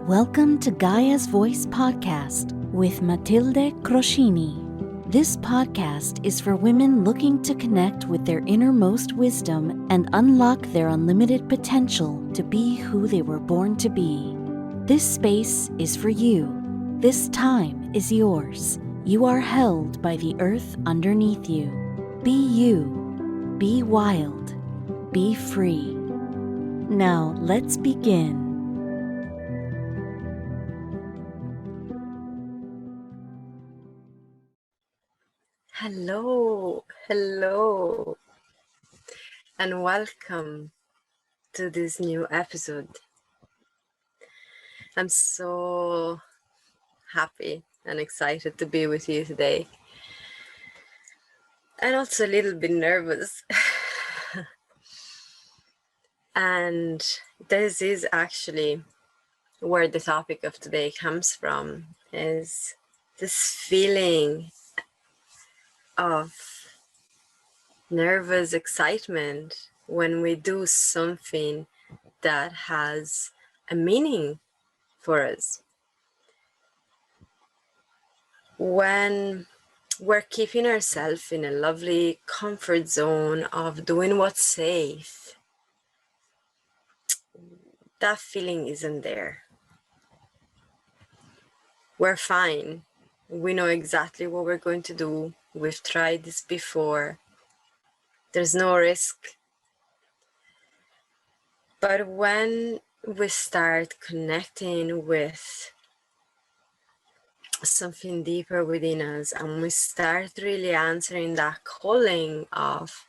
Welcome to Gaia's Voice Podcast with Matilde Croscini. This podcast is for women looking to connect with their innermost wisdom and unlock their unlimited potential to be who they were born to be. This space is for you. This time is yours. You are held by the earth underneath you. Be you. Be wild. Be free. Now let's begin. Hello, and welcome to this new episode. I'm so happy and excited to be with you today, and also a little bit nervous. And this is actually where the topic of today comes from, is this feeling of nervous excitement when we do something that has a meaning for us. When we're keeping ourselves in a lovely comfort zone of doing what's safe, that feeling isn't there. We're fine. We know exactly what we're going to do. We've tried this before. There's no risk. But when we start connecting with something deeper within us and we start really answering that calling of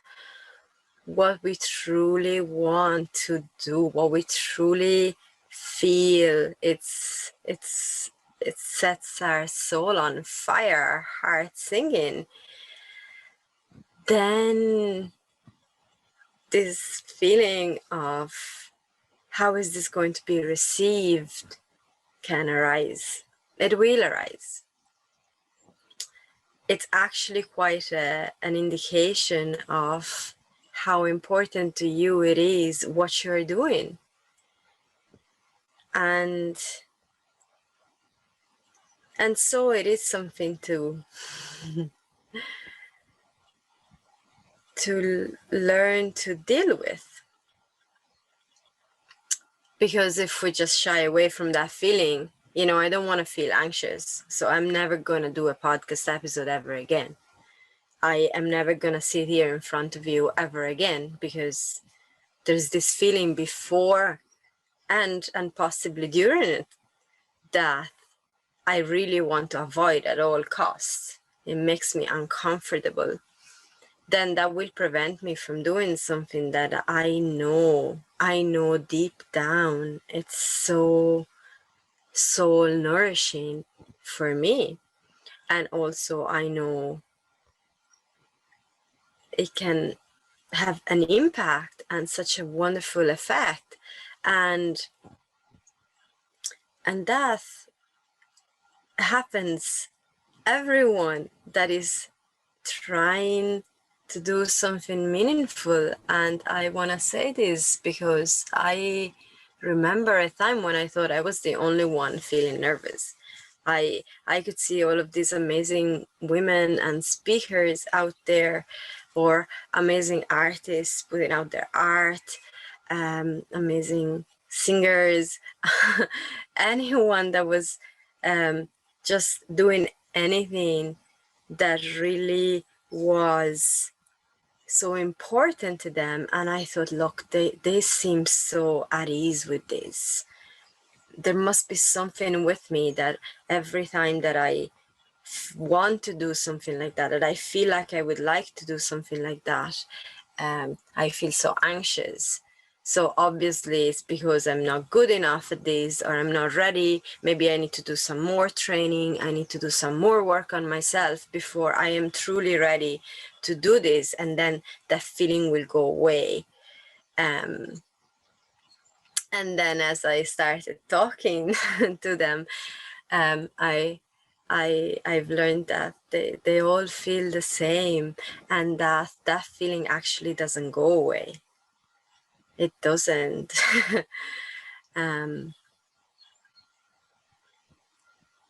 what we truly want to do, what we truly feel, it sets our soul on fire, our heart singing, then this feeling of how is this going to be received can arise. It will arise. It's actually quite an indication of how important to you it is what you're doing. And so it is something to learn to deal with. Because if we just shy away from that feeling, I don't want to feel anxious. So I'm never going to do a podcast episode ever again. I am never going to sit here in front of you ever again, because there's this feeling before and possibly during it that I really want to avoid at all costs. It makes me uncomfortable. Then that will prevent me from doing something that I know deep down it's so soul nourishing for me. And also I know it can have an impact and such a wonderful effect. And that happens. Everyone that is trying to do something meaningful. And I want to say this because I remember a time when I thought I was the only one feeling nervous. I could see all of these amazing women and speakers out there, or amazing artists putting out their art, amazing singers, anyone that was just doing anything that really was so important to them. And I thought, look, they seem so at ease with this. There must be something with me that every time that I want to do something like that, that I feel like I would like to do something like that, I feel so anxious. So obviously it's because I'm not good enough at this, or I'm not ready. Maybe I need to do some more training. I need to do some more work on myself before I am truly ready to do this. And then that feeling will go away. And then as I started talking to them, I've learned that they all feel the same, and that feeling actually doesn't go away. It doesn't.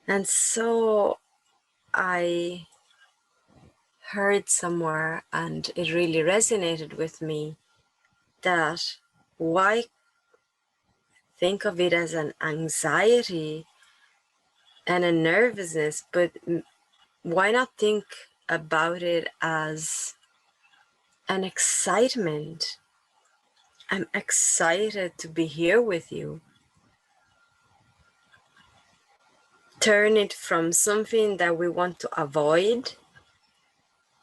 And so I heard somewhere, and it really resonated with me, that why think of it as an anxiety and a nervousness, but why not think about it as an excitement? I'm excited to be here with you. Turn it from something that we want to avoid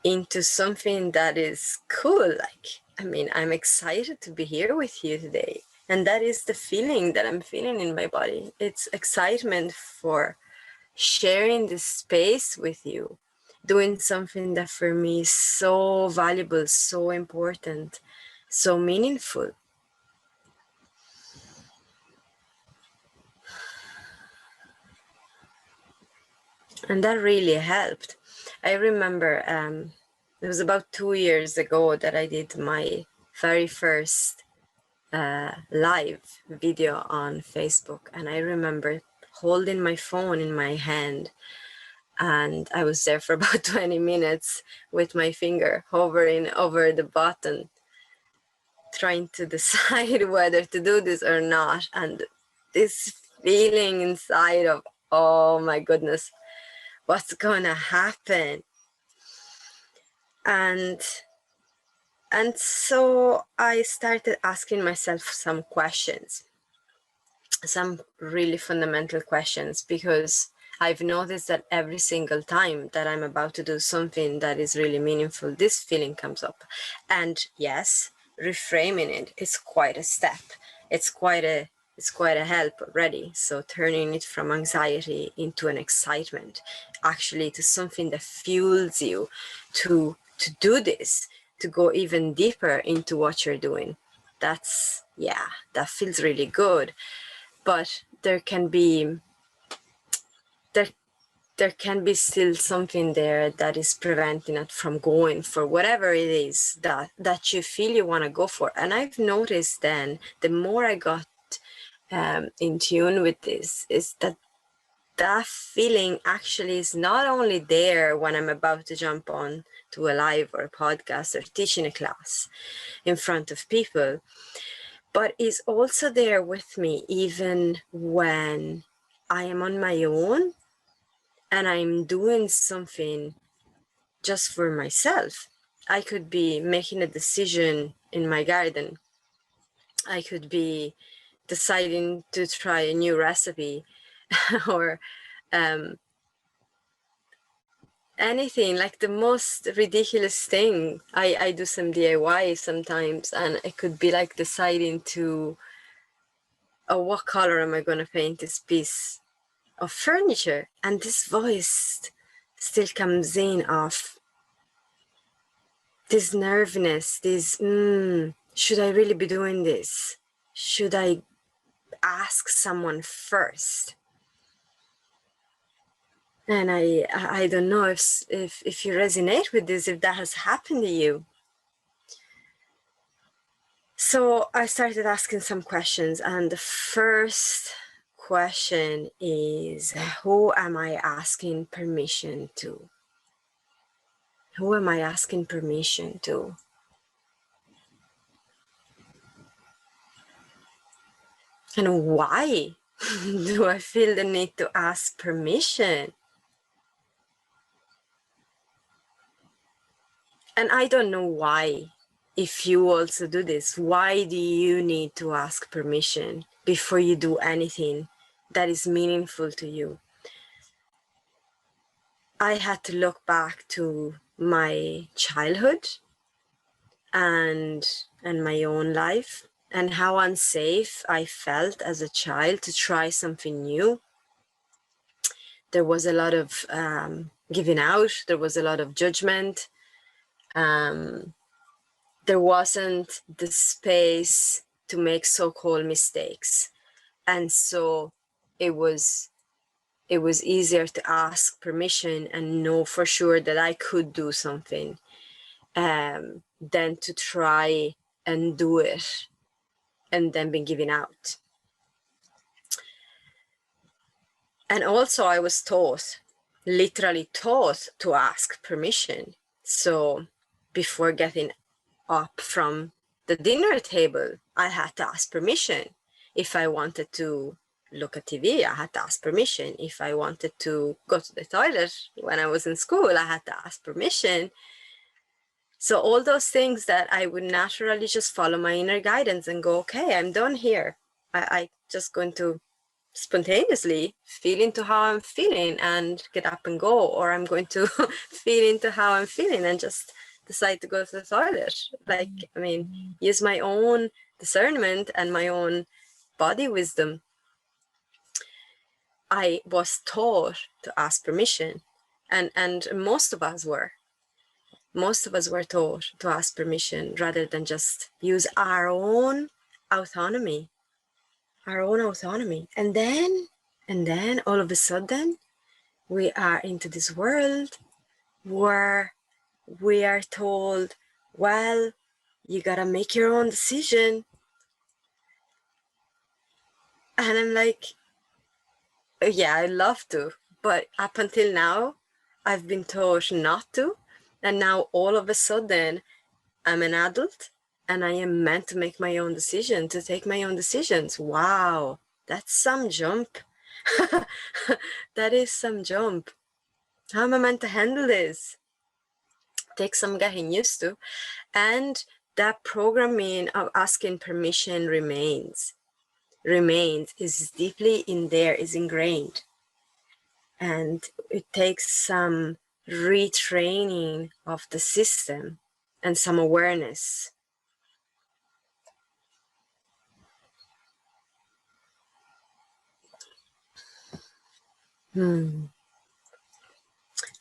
into something that is cool. Like, I mean, I'm excited to be here with you today. And that is the feeling that I'm feeling in my body. It's excitement for sharing this space with you, doing something that for me is so valuable, so important, so meaningful. And that really helped. I remember it was about 2 years ago that I did my very first live video on Facebook. And I remember holding my phone in my hand, and I was there for about 20 minutes with my finger hovering over the button, trying to decide whether to do this or not. And this feeling inside of, oh my goodness, what's gonna happen? And so I started asking myself some questions, some really fundamental questions, because I've noticed that every single time that I'm about to do something that is really meaningful, this feeling comes up. And yes, reframing it is quite a step. It's quite a help already. So turning it from anxiety into an excitement, actually to something that fuels you to do this, to go even deeper into what you're doing. That's, yeah, that feels really good. But there can be still something there that is preventing it from going for whatever it is that you feel you want to go for. And I've noticed then, the more I got in tune with this, is that that feeling actually is not only there when I'm about to jump on to a live or a podcast or teaching a class in front of people, but is also there with me even when I am on my own and I'm doing something just for myself. I could be making a decision in my garden. I could be deciding to try a new recipe or anything, like the most ridiculous thing. I do some DIY sometimes, and it could be like deciding to, oh, what color am I going to paint this piece of furniture? And this voice still comes in of this nervousness, this, should I really be doing this? Should I ask someone first? And I don't know if you resonate with this, if that has happened to you. So I started asking some questions, and the first question is, who am I asking permission to? Who am I asking permission to? And why do I feel the need to ask permission? And I don't know why, if you also do this, why do you need to ask permission before you do anything that is meaningful to you? I had to look back to my childhood and my own life, and how unsafe I felt as a child to try something new. There was a lot of giving out, there was a lot of judgment. There wasn't the space to make so-called mistakes. And so it was easier to ask permission and know for sure that I could do something than to try and do it and then be given out. And also I was taught, literally taught, to ask permission. So before getting up from the dinner table, I had to ask permission. If I wanted to look at TV, I had to ask permission. If I wanted to go to the toilet when I was in school, I had to ask permission. So all those things that I would naturally just follow my inner guidance and go, okay, I'm done here. I just going to spontaneously feel into how I'm feeling and get up and go, or I'm going to feel into how I'm feeling and just decide to go to the toilet. Like, I mean, use my own discernment and my own body wisdom. I was taught to ask permission, and most of us were taught to ask permission rather than just use our own autonomy. And then all of a sudden we are into this world where we are told, well, you gotta make your own decision. And I'm like, yeah, I love to, but up until now I've been taught not to. And now all of a sudden I'm an adult and I am meant to make my own decision, to take my own decisions. Wow, that's some jump. That is some jump. How am I meant to handle this? Takes some getting used to. And that programming of asking permission remains, is deeply in there, is ingrained. And it takes some retraining of the system and some awareness.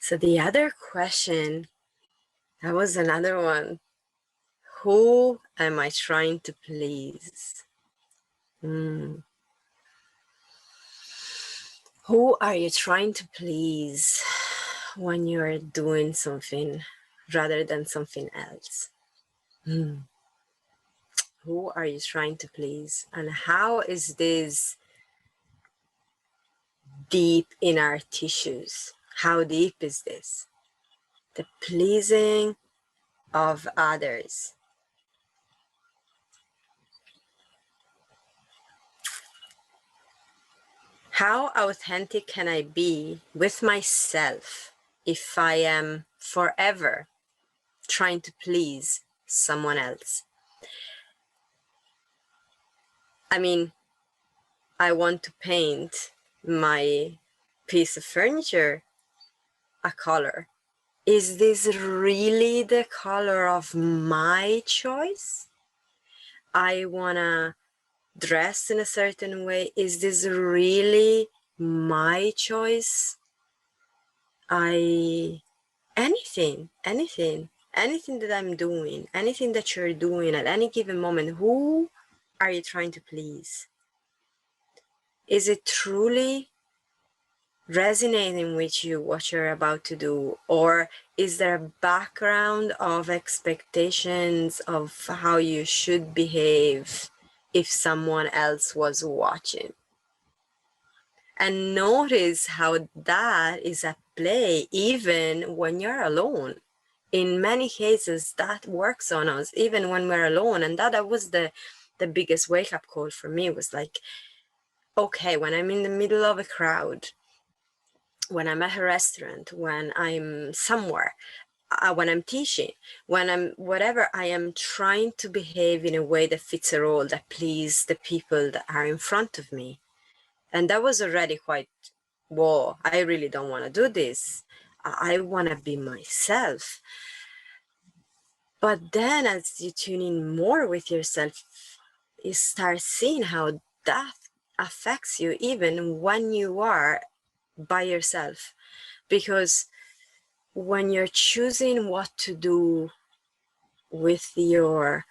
So the other question, that was another one. Who am I trying to please? Who are you trying to please when you're doing something rather than something else? Who are you trying to please? And how is this deep in our tissues? How deep is this? The pleasing of others. How authentic can I be with myself if I am forever trying to please someone else? I mean, I want to paint my piece of furniture a color. Is this really the color of my choice? I wanna dress in a certain way. Is this really my choice? Anything that I'm doing, anything that you're doing at any given moment, who are you trying to please? Is it truly resonating with you, what you're about to do? Or is there a background of expectations of how you should behave if someone else was watching? And notice how that is at play even when you're alone. In many cases, that works on us, even when we're alone. And that was the biggest wake-up call for me, was like, okay, when I'm in the middle of a crowd, when I'm at a restaurant, when I'm somewhere, when I'm teaching, when I'm whatever, I am trying to behave in a way that fits a role, that please the people that are in front of me. And that was already quite, whoa, I really don't want to do this. I want to be myself. But then as you tune in more with yourself, you start seeing how that affects you even when you are by yourself. Because when you're choosing what to do with your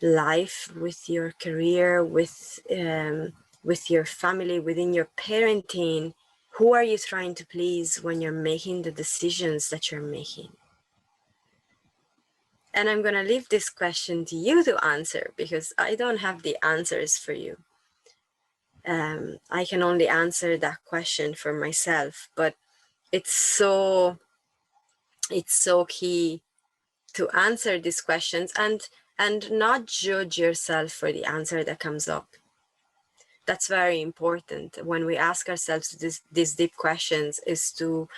life, with your career, with your family, within your parenting, who are you trying to please when you're making the decisions that you're making? And I'm going to leave this question to you to answer, because I don't have the answers for you. I can only answer that question for myself, but it's so key to answer these questions and not judge yourself for the answer that comes up. That's very important when we ask ourselves these deep questions, is to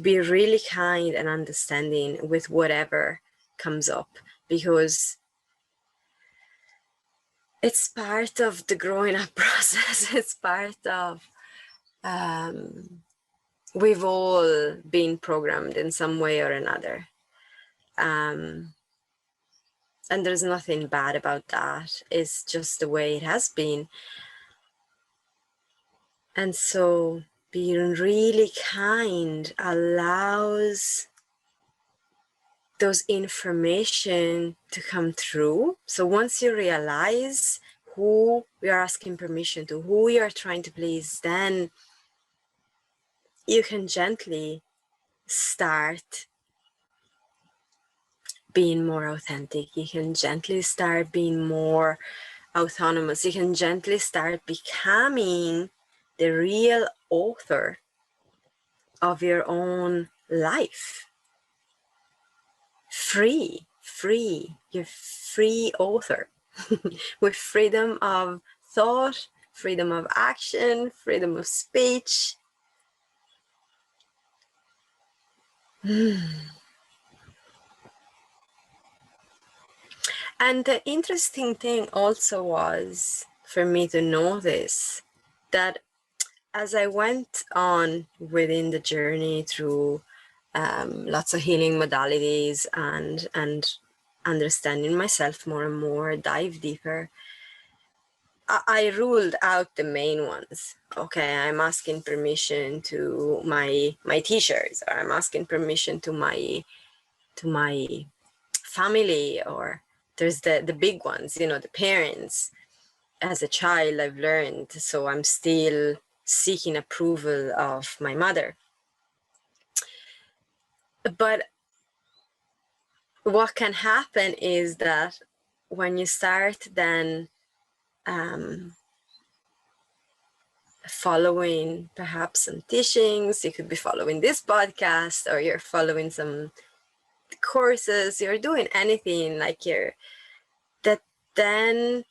be really kind and understanding with whatever comes up, because it's part of the growing up process. It's part of we've all been programmed in some way or another, and there's nothing bad about that. It's just the way it has been. And so being really kind allows those information to come through. So once you realize who we are asking permission to, who we are trying to please, then you can gently start being more authentic. You can gently start being more autonomous. You can gently start becoming the real author of your own life. You're free author with freedom of thought, freedom of action, freedom of speech. And the interesting thing also was for me to notice that as I went on within the journey through lots of healing modalities and understanding myself more and more, dive deeper, I ruled out the main ones. Okay, I'm asking permission to my teachers, or I'm asking permission to my family, or there's the big ones, you know, the parents. As a child, I've learned, so I'm still seeking approval of my mother. But what can happen is that when you start then following perhaps some teachings, you could be following this podcast, or you're following some courses, you're doing anything like that, then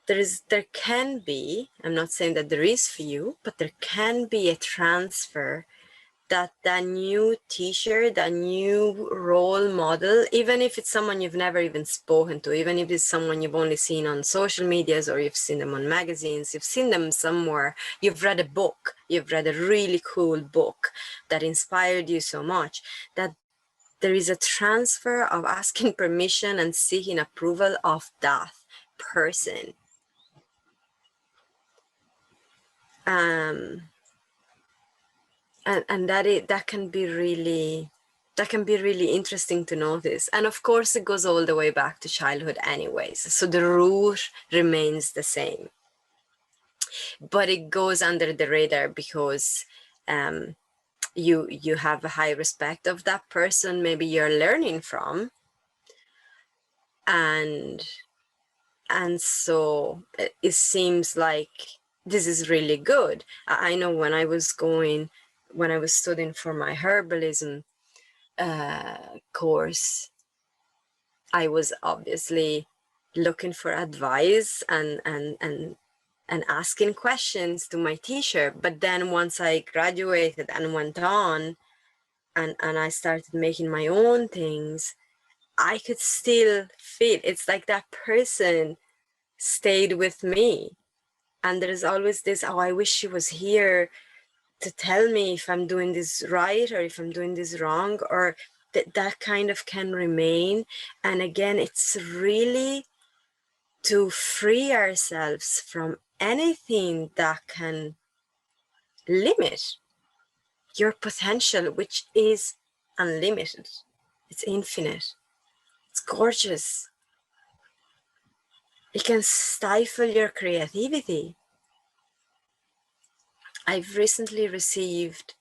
there can be, I'm not saying that there is for you, but there can be a transfer that new teacher, that new role model, even if it's someone you've never even spoken to, even if it's someone you've only seen on social medias, or you've seen them on magazines, you've seen them somewhere, you've read a book, you've read a really cool book that inspired you so much, that there is a transfer of asking permission and seeking approval of that person. And that can be really interesting to notice. And of course, it goes all the way back to childhood anyways, so the root remains the same, but it goes under the radar because you have a high respect of that person maybe you're learning from, and so it seems like this is really good. I know when I was studying for my herbalism course, I was obviously looking for advice and asking questions to my teacher. But then once I graduated and went on and I started making my own things, I could still feel it's like that person stayed with me. And there's always this, oh, I wish she was here to tell me if I'm doing this right or if I'm doing this wrong, or that kind of can remain. And again, it's really to free ourselves from anything that can limit your potential, which is unlimited. It's infinite. It's gorgeous. It can stifle your creativity. I've recently received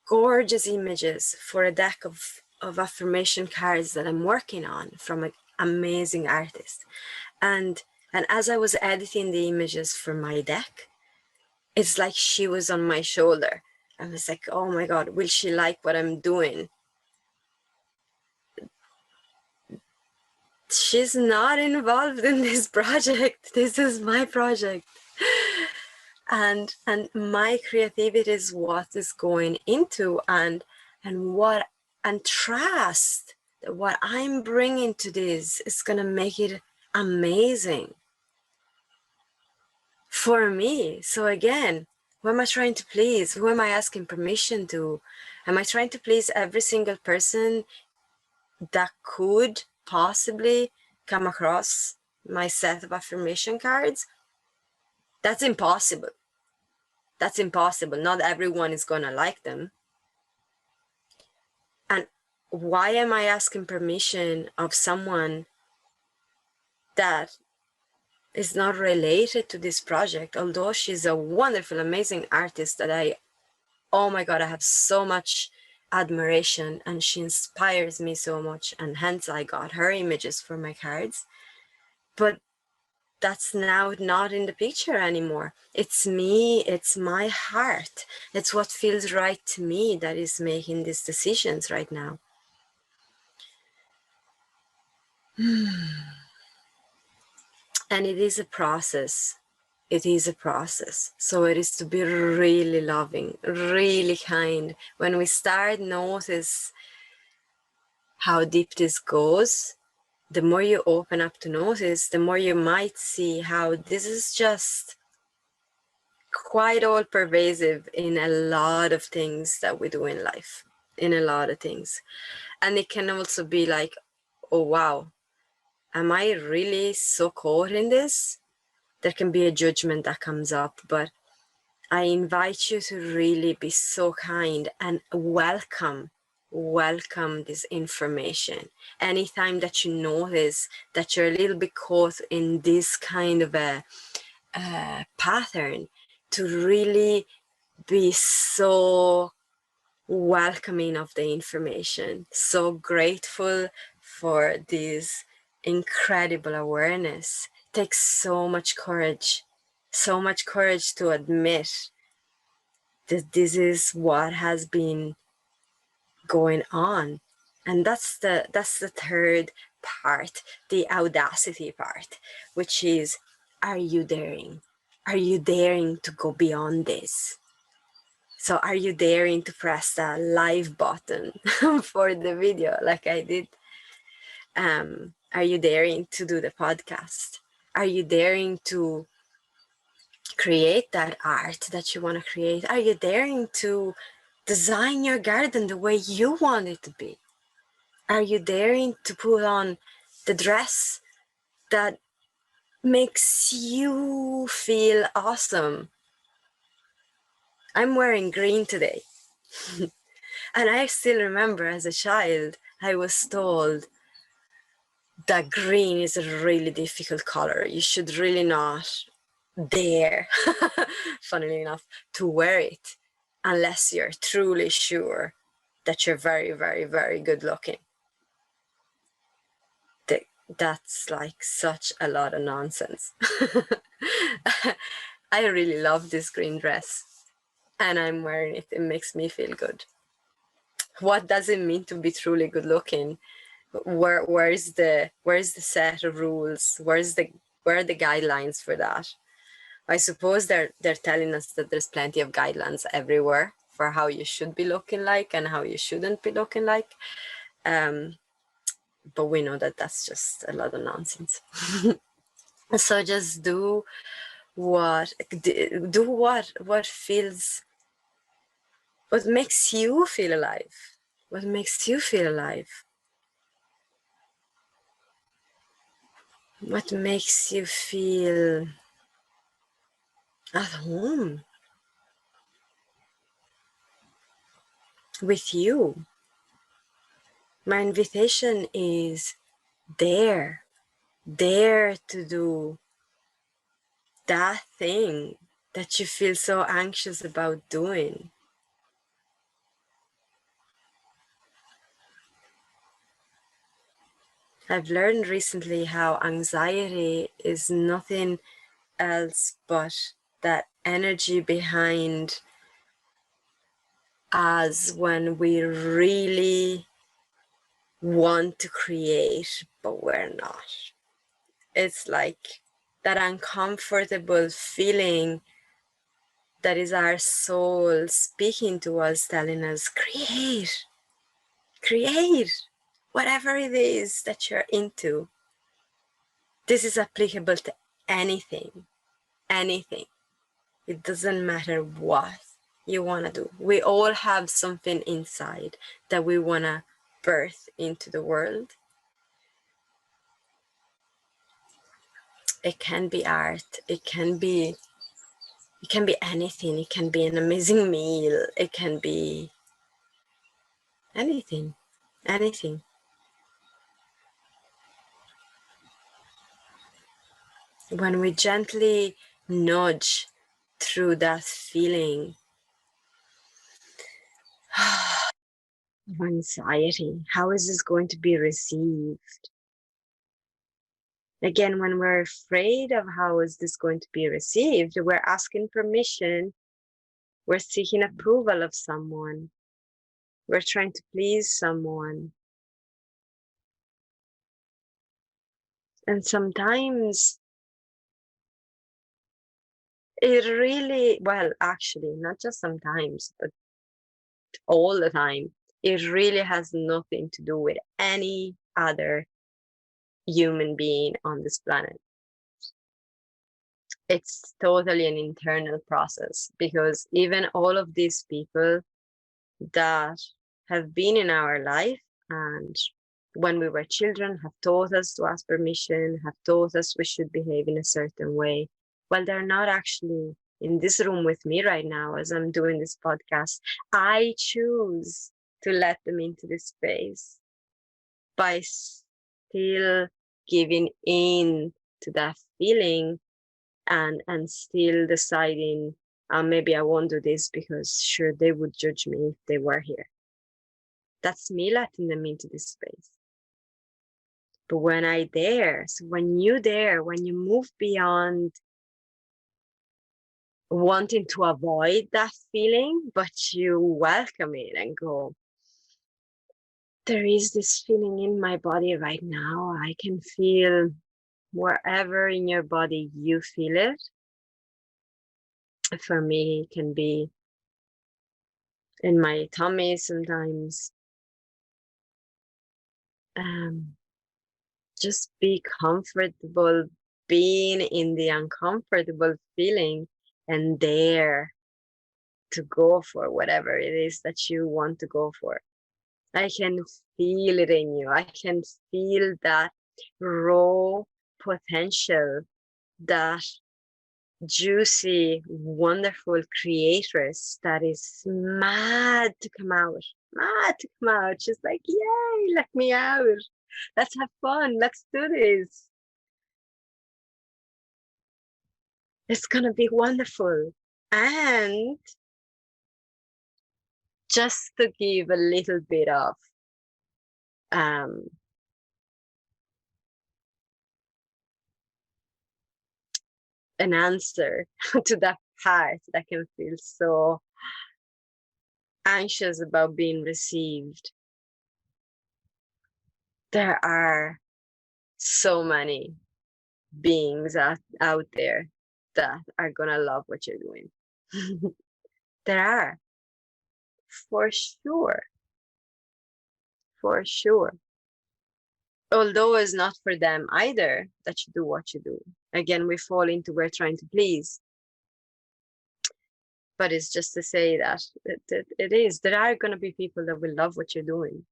gorgeous images for a deck of affirmation cards that I'm working on from an amazing artist. And And as I was editing the images for my deck, it's like she was on my shoulder. I was like, oh my God, will she like what I'm doing? She's not involved in this project. This is my project. And my creativity is what is going into and what and trust that what I'm bringing to this is gonna make it amazing for me. So again, who am I trying to please? Who am I asking permission to? Am I trying to please every single person that could possibly come across my set of affirmation cards? That's impossible. That's impossible. Not everyone is gonna like them. And why am I asking permission of someone that is not related to this project, although she's a wonderful, amazing artist that oh my God, I have so much admiration and she inspires me so much, and hence I got her images for my cards. But that's now not in the picture anymore. It's me, it's my heart. It's what feels right to me that is making these decisions right now. And it is a process. It is a process. So it is to be really loving, really kind. When we start notice how deep this goes, the more you open up to notice, the more you might see how this is just quite all pervasive in a lot of things that we do in life, in a lot of things. And it can also be like, oh wow, am I really so caught in this? There can be a judgment that comes up, but I invite you to really be so kind and welcome this information. Anytime that you notice that you're a little bit caught in this kind of a pattern, to really be so welcoming of the information, so grateful for this incredible awareness. It takes so much courage to admit that this is what has been going on. And that's the third part, the audacity part, which is, are you daring? Are you daring to go beyond this? So are you daring to press the live button for the video like I did? Are you daring to do the podcast? Are you daring to create that art that you want to create? Are you daring to design your garden the way you want it to be? Are you daring to put on the dress that makes you feel awesome? I'm wearing green today. And I still remember as a child, I was told that green is a really difficult color. You should really not dare, funnily enough, to wear it unless you're truly sure that you're very, very, very good looking. That's like such a lot of nonsense. I really love this green dress and I'm wearing it. It makes me feel good. What does it mean to be truly good looking? Where's the set of rules? Where are the guidelines for that? I suppose they're telling us that there's plenty of guidelines everywhere for how you should be looking like and how you shouldn't be looking like. But we know that that's just a lot of nonsense. So just do what feels, what makes you feel alive. What makes you feel alive? What makes you feel at home with you? My invitation is dare to do that thing that you feel so anxious about doing. I've learned recently how anxiety is nothing else but that energy behind us when we really want to create, but we're not. It's like that uncomfortable feeling that is our soul speaking to us, telling us, create, create, whatever it is that you're into. This is applicable to anything, anything. It doesn't matter what you want to do. We all have something inside that we want to birth into the world. It can be art, it can be anything. It can be an amazing meal, it can be anything, anything. When we gently nudge through that feeling of anxiety, how is this going to be received? Again, when we're afraid of how is this going to be received, we're asking permission, we're seeking approval of someone, we're trying to please someone. And sometimes it really, well, actually, not just sometimes, but all the time, it really has nothing to do with any other human being on this planet. It's totally an internal process, because even all of these people that have been in our life and when we were children have taught us to ask permission, have taught us we should behave in a certain way, well, they're not actually in this room with me right now as I'm doing this podcast. I choose to let them into this space by still giving in to that feeling and still deciding, maybe I won't do this because sure, they would judge me if they were here. That's me letting them into this space. But when I dare, so when you dare, when you move beyond wanting to avoid that feeling, but you welcome it and go, there is this feeling in my body right now. I can feel wherever in your body you feel it. For me, it can be in my tummy sometimes. Just be comfortable being in the uncomfortable feeling and dare to go for whatever it is that you want to go for. I can feel it in you. I can feel that raw potential, that juicy, wonderful creatress that is mad to come out, She's like, yay, let me out. Let's have fun. Let's do this. It's going to be wonderful. And just to give a little bit of an answer to that part that can feel so anxious about being received. There are so many beings out there that are gonna love what you're doing. There are, for sure, for sure. Although it's not for them either that you do what you do. Again, we fall into we're trying to please. But it's just to say that it is. There are going to be people that will love what you're doing.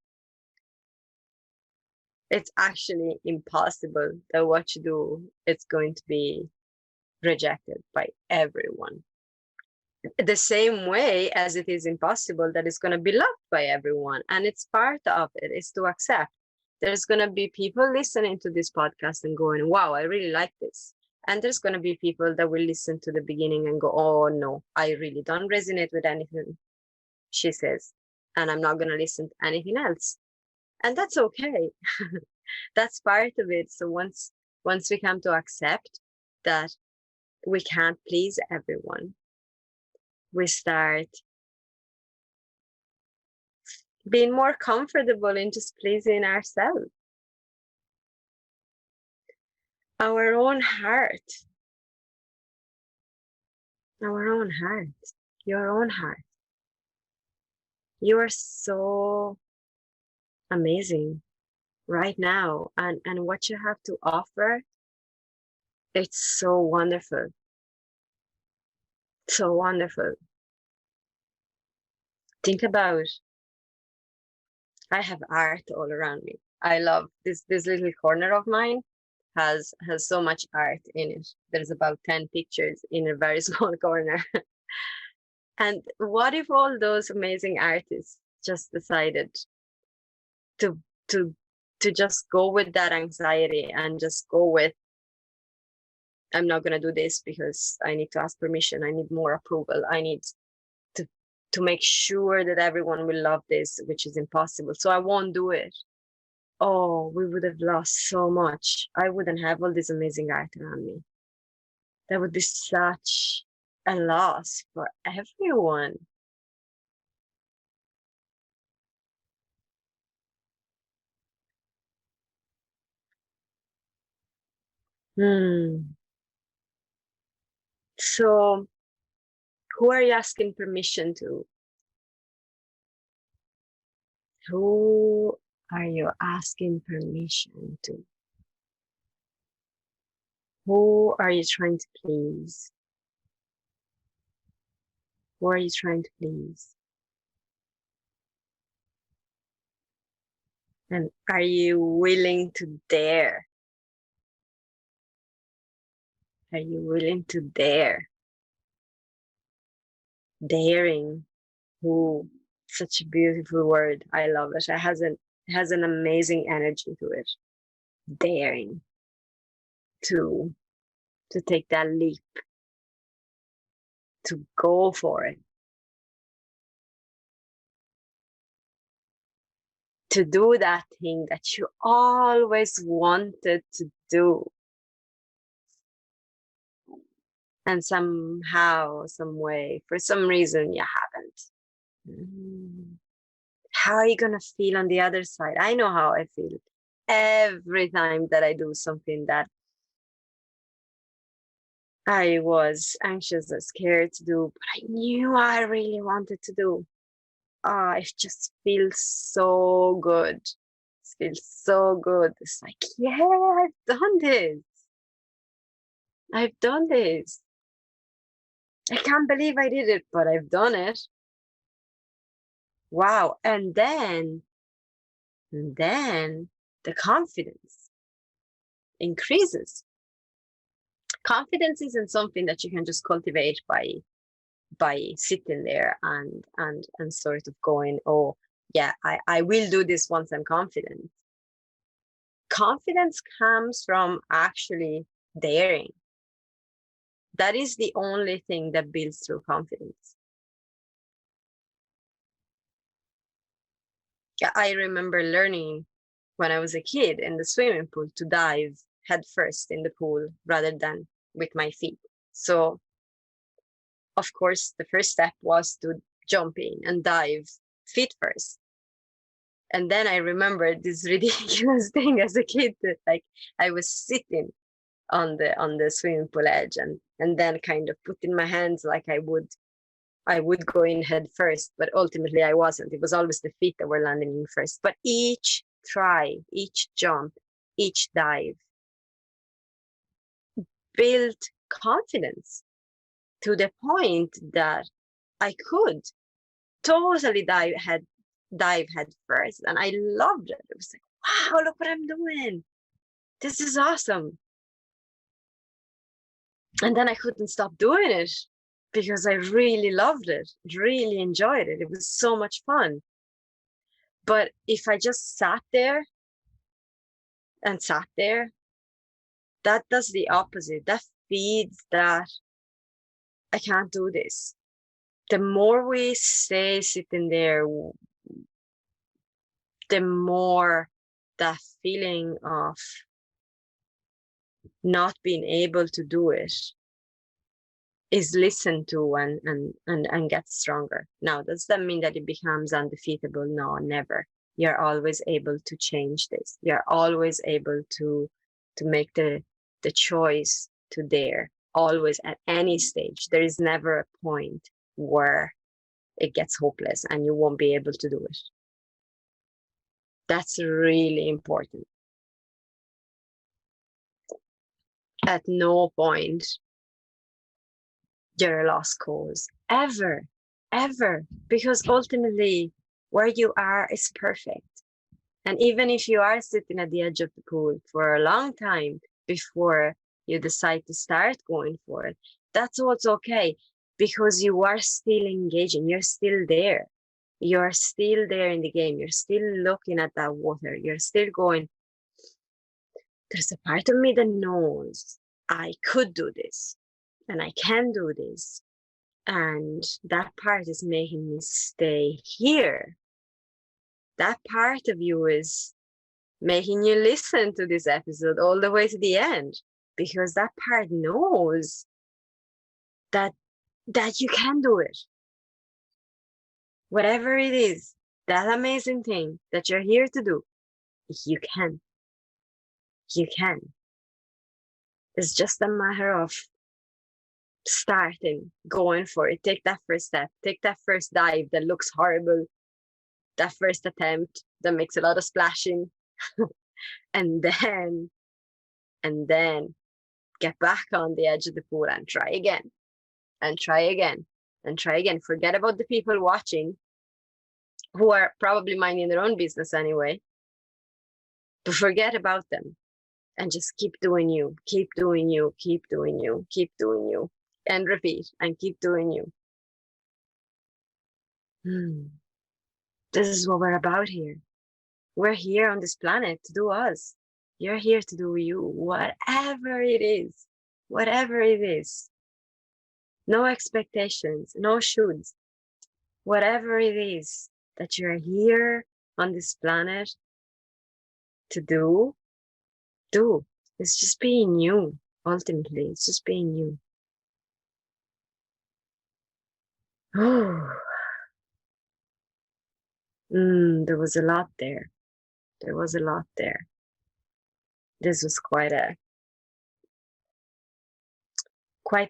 It's actually impossible that what you do it's going to be rejected by everyone. The same way as it is impossible that it's going to be loved by everyone. And it's part of it is to accept. There's going to be people listening to this podcast and going, wow, I really like this. And there's going to be people that will listen to the beginning and go, oh no, I really don't resonate with anything she says. And I'm not going to listen to anything else. And that's okay. That's part of it. So once we come to accept that we can't please everyone, we start being more comfortable in just pleasing ourselves, our own heart, our own heart, your own heart. You are so amazing right now, and what you have to offer, it's so wonderful, so wonderful. Think about, I have art all around me. I love this little corner of mine has so much art in it. There's about 10 pictures in a very small corner. And what if all those amazing artists just decided to to to just go with that anxiety and just go with, I'm not going to do this because I need to ask permission, I need more approval, I need to make sure that everyone will love this, which is impossible, so I won't do it. Oh, we would have lost so much. I wouldn't have all this amazing art around me. That would be such a loss for everyone. So who are you asking permission to? Who are you asking permission to? Who are you trying to please? Who are you trying to please? And are you willing to dare? Are you willing to dare? Daring. Who? Such a beautiful word. I love it. It has an amazing energy to it. Daring to take that leap, to go for it, to do that thing that you always wanted to do. And somehow, some way, for some reason, you haven't. How are you going to feel on the other side? I know how I feel every time that I do something that I was anxious or scared to do, but I knew I really wanted to do. It just feels so good. It feels so good. It's like, yeah, I've done this. I've done this. I can't believe I did it, but I've done it. Wow. And then the confidence increases. Confidence isn't something that you can just cultivate by sitting there and sort of going, oh yeah, I will do this once I'm confident. Confidence comes from actually daring. That is the only thing that builds through confidence. I remember learning when I was a kid in the swimming pool to dive head first in the pool rather than with my feet. So of course, the first step was to jump in and dive feet first. And then I remembered this ridiculous thing as a kid that, like, I was sitting on the swimming pool edge and then kind of putting my hands like I would go in head first, but ultimately I wasn't. It was always the feet that were landing in first. But each try, each jump, each dive built confidence to the point that I could totally dive head first, and I loved it. It was like, wow, look what I'm doing. This is awesome. And then I couldn't stop doing it because I really loved it, really enjoyed it. It was so much fun. But if I just sat there, that does the opposite. That feeds that I can't do this. The more we stay sitting there, the more that feeling of not being able to do it is listened to and gets stronger. Now, does that mean that it becomes undefeatable? No, never. You're always able to change this. You're always able to make the choice to dare. Always, at any stage. There is never a point where it gets hopeless and you won't be able to do it. That's really important. At no point you're a lost cause, ever, because ultimately where you are is perfect. And even if you are sitting at the edge of the pool for a long time before you decide to start going for it, that's what's okay, because you are still engaging, you're still there. You're still there in the game. You're still looking at that water. You're still going, there's a part of me that knows I could do this and I can do this. And that part is making me stay here. That part of you is making you listen to this episode all the way to the end, because that part knows that you can do it. Whatever it is, that amazing thing that you're here to do, you can. You can. It's just a matter of starting, going for it. Take that first step. Take that first dive that looks horrible. That first attempt that makes a lot of splashing. and then get back on the edge of the pool and try again. And try again. And try again. Forget about the people watching who are probably minding their own business anyway. But forget about them. And just keep doing you, keep doing you, keep doing you, keep doing you, and repeat, and keep doing you. This is what we're about here. We're here on this planet to do us. You're here to do you, whatever it is, whatever it is. No expectations, no shoulds. Whatever it is that you're here on this planet to do. It's just being you, ultimately. It's just being you. There was a lot there. There was a lot there. This was quite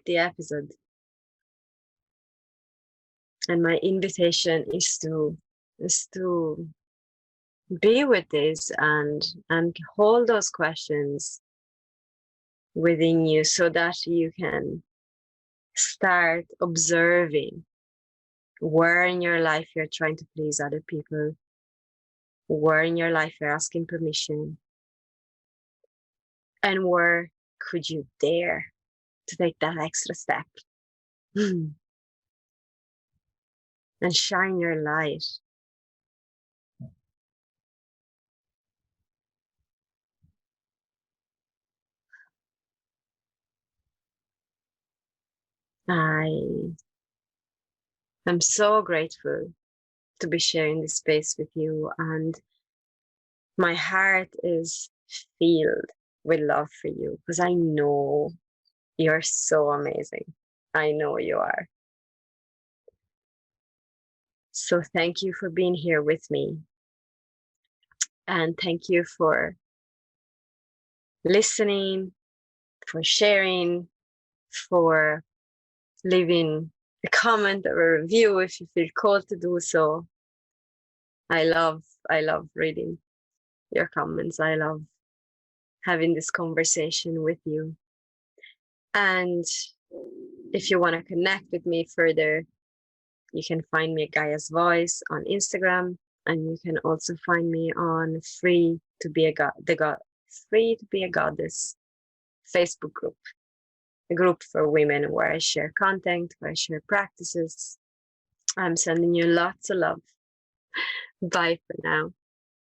the episode. And my invitation is to be with this and hold those questions within you so that you can start observing where in your life you're trying to please other people, where in your life you're asking permission, and where could you dare to take that extra step and shine your light. I'm so grateful to be sharing this space with you, and my heart is filled with love for you because I know you're so amazing. I know you are. So thank you for being here with me. And thank you for listening, for sharing, for leaving a comment or a review if you feel called to do so. I love reading your comments. I love having this conversation with you. And if you want to connect with me further, you can find me at Gaia's Voice on Instagram, and you can also find me on Free to be a Goddess Facebook group, a group for women where I share content, where I share practices. I'm sending you lots of love. Bye for now.